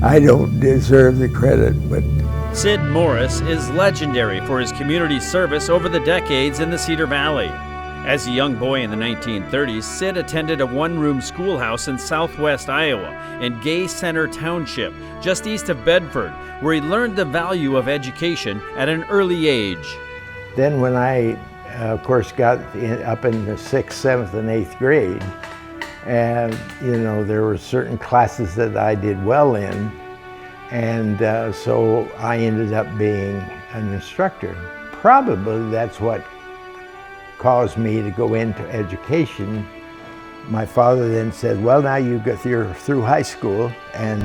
I don't deserve the credit, but Sid Morris is legendary for his community service over the decades in the Cedar Valley. As a young boy in the 1930s, Sid attended a one-room schoolhouse in southwest Iowa in Gay Center Township, just east of Bedford, where he learned the value of education at an early age. then when I, of course, got up in the 6th, 7th, and 8th grade, and there were certain classes that I did well in, and so I ended up being an instructor. Probably that's what caused me to go into education. My father then said, well, now you're through high school and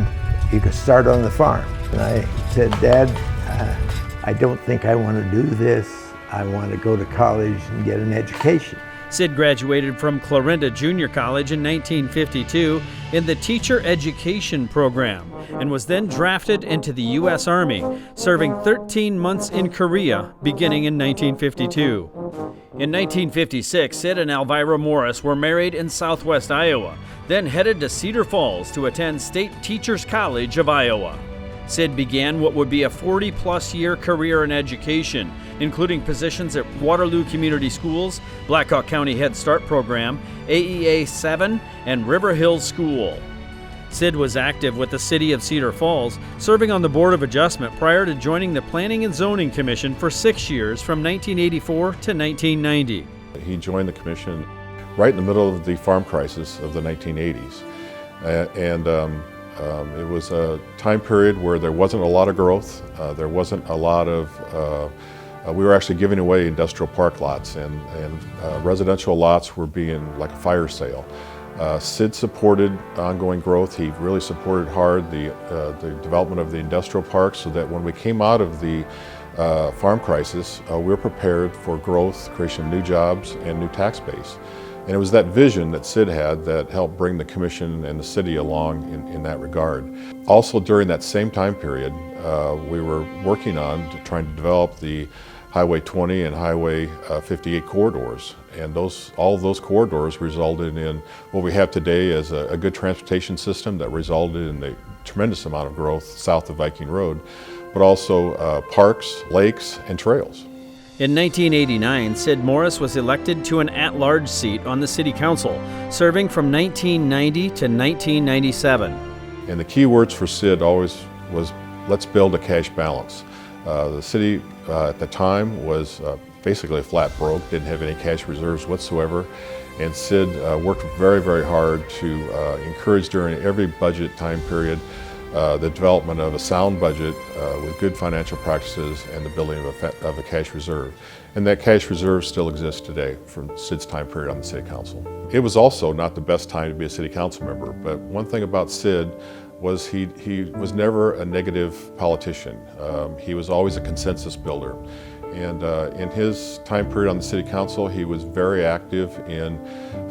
you can start on the farm. And I said, Dad, I don't think I want to do this. I want to go to college and get an education. Sid graduated from Clarinda Junior College in 1952 in the Teacher Education Program and was then drafted into the U.S. Army, serving 13 months in Korea beginning in 1952. In 1956, Sid and Elvira Morris were married in southwest Iowa, then headed to Cedar Falls to attend State Teachers College of Iowa. Sid began what would be a 40-plus year career in education, including positions at Waterloo Community Schools, Blackhawk County Head Start Program, AEA 7, and River Hills School. Sid was active with the City of Cedar Falls, serving on the Board of Adjustment prior to joining the Planning and Zoning Commission for 6 years from 1984 to 1990. He joined the commission right in the middle of the farm crisis of the 1980s. It was a time period where there wasn't a lot of growth, there wasn't a lot of we were actually giving away industrial park lots, and residential lots were being like a fire sale. Sid supported ongoing growth. He really supported hard the development of the industrial parks so that when we came out of the farm crisis, we were prepared for growth, creation of new jobs, and new tax base. And it was that vision that Sid had that helped bring the commission and the city along in that regard. Also during that same time period, we were working on trying to develop the Highway 20 and Highway 58 corridors. And all of those corridors resulted in what we have today as a good transportation system that resulted in a tremendous amount of growth south of Viking Road, but also parks, lakes, and trails. In 1989, Sid Morris was elected to an at-large seat on the City Council, serving from 1990 to 1997. And the key words for Sid always was, let's build a cash balance. The city at the time was basically flat broke, didn't have any cash reserves whatsoever. And Sid worked very, very hard to encourage during every budget time period the development of a sound budget with good financial practices and the building of a cash reserve. And that cash reserve still exists today from Sid's time period on the City Council. It was also not the best time to be a City Council member, but one thing about Sid was he was never a negative politician. He was always a consensus builder. And in his time period on the City Council, he was very active in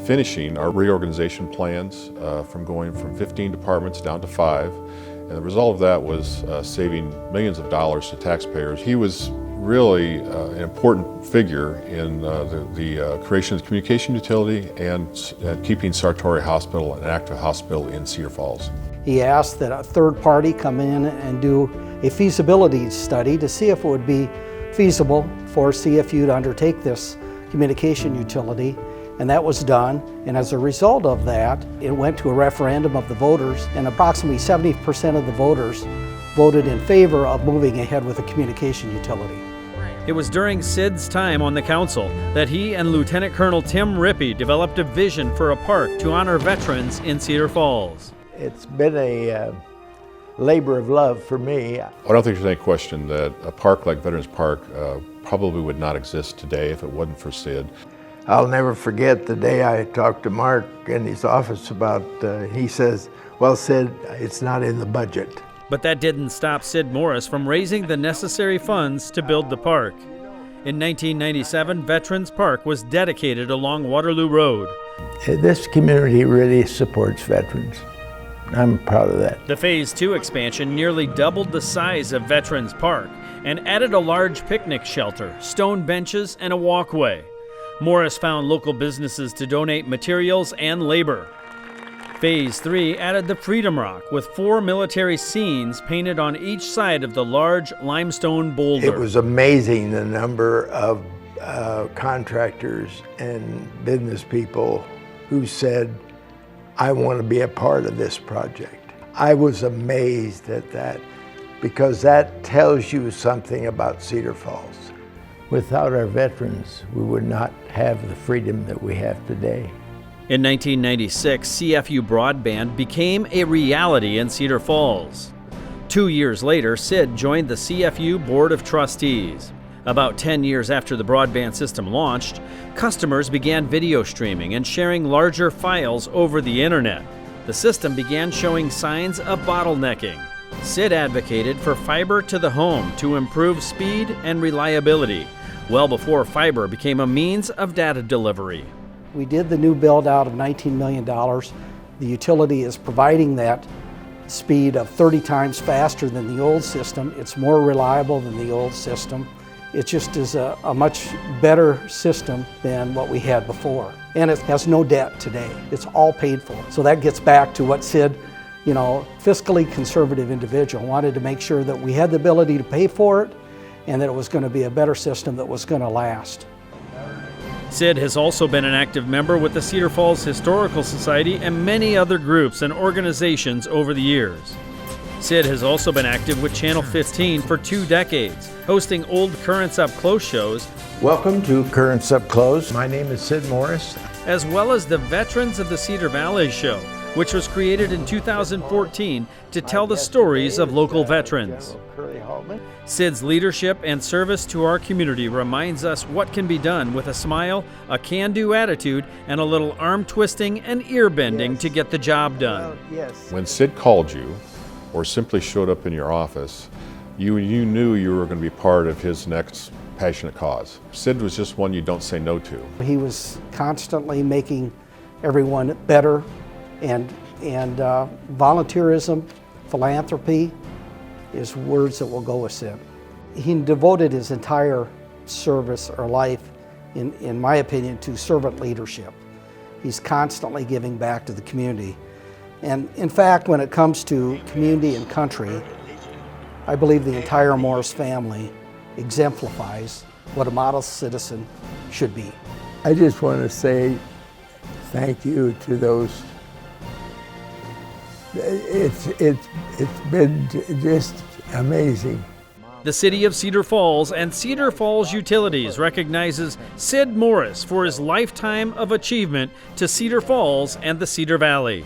finishing our reorganization plans from going from 15 departments down to 5. And the result of that was saving millions of dollars to taxpayers. He was really an important figure in the creation of the communication utility and keeping Sartori Hospital an active hospital in Cedar Falls. He asked that a third party come in and do a feasibility study to see if it would be feasible for CFU to undertake this communication utility, and that was done. And as a result of that, it went to a referendum of the voters, and approximately 70% of the voters voted in favor of moving ahead with a communication utility. It was during Sid's time on the council that he and Lieutenant Colonel Tim Rippey developed a vision for a park to honor veterans in Cedar Falls. it's been a labor of love for me. I don't think there's any question that a park like Veterans Park probably would not exist today if it wasn't for Sid. I'll never forget the day I talked to Mark in his office about, he says, well, Sid, it's not in the budget. But that didn't stop Sid Morris from raising the necessary funds to build the park. In 1997, Veterans Park was dedicated along Waterloo Road. This community really supports veterans. I'm proud of that. The Phase 2 expansion nearly doubled the size of Veterans Park and added a large picnic shelter, stone benches, and a walkway. Morris found local businesses to donate materials and labor. Phase 3 added the Freedom Rock with 4 military scenes painted on each side of the large limestone boulder. It was amazing the number of contractors and business people who said, I want to be a part of this project. I was amazed at that because that tells you something about Cedar Falls. Without our veterans, we would not have the freedom that we have today. In 1996, CFU broadband became a reality in Cedar Falls. 2 years later, Sid joined the CFU Board of Trustees. About 10 years after the broadband system launched, customers began video streaming and sharing larger files over the internet. The system began showing signs of bottlenecking. Sid advocated for fiber to the home to improve speed and reliability, well before fiber became a means of data delivery. We did the new build out of $19 million. The utility is providing that speed of 30 times faster than the old system. It's more reliable than the old system. It just is a much better system than what we had before. And it has no debt today. It's all paid for. So that gets back to what Sid, fiscally conservative individual, wanted to make sure that we had the ability to pay for it and that it was going to be a better system that was going to last. Sid has also been an active member with the Cedar Falls Historical Society and many other groups and organizations over the years. Sid has also been active with Channel 15 for 2 decades, hosting old Currents Up Close shows. Welcome to Currents Up Close. My name is Sid Morris. As well as the Veterans of the Cedar Valley show, which was created in 2014 to tell the stories of local veterans. Sid's leadership and service to our community reminds us what can be done with a smile, a can-do attitude, and a little arm twisting and ear bending to get the job done. When Sid called you or simply showed up in your office, you knew you were going to be part of his next passionate cause. Sid was just one you don't say no to. He was constantly making everyone better, and volunteerism, philanthropy is words that will go with Sid. He devoted his entire service or life, in my opinion, to servant leadership. He's constantly giving back to the community. And in fact, when it comes to community and country, I believe the entire Morris family exemplifies what a model citizen should be. I just want to say thank you to those. It's been just amazing. The City of Cedar Falls and Cedar Falls Utilities recognizes Sid Morris for his lifetime of achievement to Cedar Falls and the Cedar Valley.